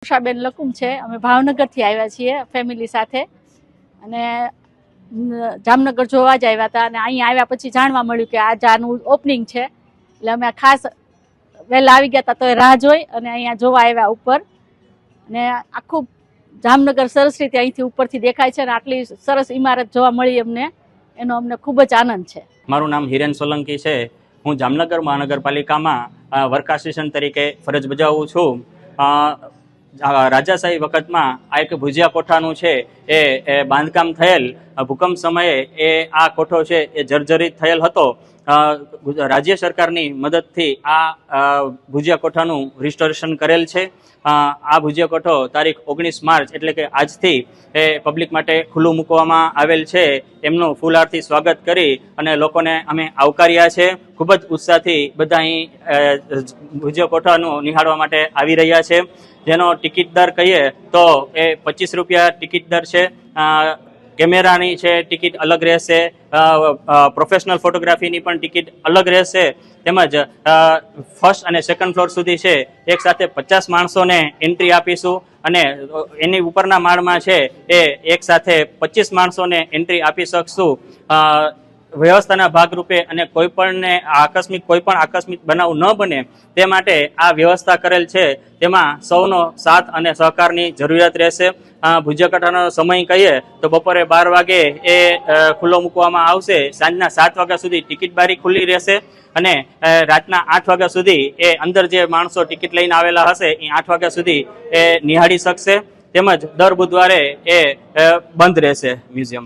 ઉષાબેન લકુમ છે। અમે ભાવનગરથી આવ્યા છીએ ફેમિલી સાથે અને જામનગર જોવા જ આવ્યા હતા અને અહીં આવ્યા પછી જાણવા મળ્યું કે આજ આનું ઓપનિંગ છે, એટલે અમે ખાસ વહેલા આવી ગયા હતા તો રાહ જોઈ અને અહીંયા જોવા આવ્યા ઉપર। અને આખું જામનગર સરસ રીતે અહીંથી ઉપરથી દેખાય છે અને આટલી સરસ ઇમારત જોવા મળી એનો અમને ખૂબ જ આનંદ છે। મારું નામ હિરેન સોલંકી છે। હું જામનગર મહાનગરપાલિકામાં વર્ક આસિસ્ટન્ટ તરીકે ફરજ બજાવું છું। રાજાશાહી વખતમાં આ એક ભુજિયા કોઠાનું છે એ બાંધકામ થયેલ, ભૂકંપ સમયે આ કોઠો છે એ જર્જરિત થયેલ હતો। રાજ્ય સરકારની મદદથી આ ભુજિયા કોઠાનું રિસ્ટોરેશન કરેલ છે। આ ભુજિયા કોઠો તારીખ 19 માર્ચ એટલે કે આજથી એ પબ્લિક માટે ખુલ્લું મૂકવામાં આવેલ છે। એમનું ફૂલહારથી સ્વાગત કરી અને લોકોને અમે આવકાર્યા છે। ખૂબ જ ઉત્સાહથી બધા અહીં ભુજિયા કોઠાનું નિહાળવા માટે આવી રહ્યા છે। જેનો ટિકિટ દર કહીએ તો એ 25 રૂપિયા ટિકિટ દર છે। કેમેરાની છે ટિકિટ અલગ રહેશે, પ્રોફેશનલ ફોટોગ્રાફીની પણ ટિકિટ અલગ રહેશે, તેમજ ફર્સ્ટ અને સેકન્ડ ફ્લોર સુધી છે એક સાથે 50 માણસોને એન્ટ્રી આપીશું અને એની ઉપરના માળમાં છે એ એક સાથે 25 માણસોને એન્ટ્રી આપી શકશું। વ્યવસ્થાના ભાગરૂપે અને કોઈ પણ આકસ્મિક બનાવ ન બને તે માટે આ વ્યવસ્થા કરેલ છે। તેમાં સૌનો સાથ અને સહકારની જરૂરિયાત રહેશે। ભુજિયા કોઠાનો સમય કહીએ તો બપોરે 12 વાગે એ ખુલ્લો મૂકવામાં આવશે। સાંજના 7 વાગ્યા સુધી ટિકિટ બારી ખુલ્લી રહેશે અને રાતના 8 વાગ્યા સુધી એ અંદર જે માણસો ટિકિટ લઈને આવેલા હશે એ 8 વાગ્યા સુધી એ નિહાળી શકશે। તેમજ દર બુધવારે એ બંધ રહેશે મ્યુઝિયમ।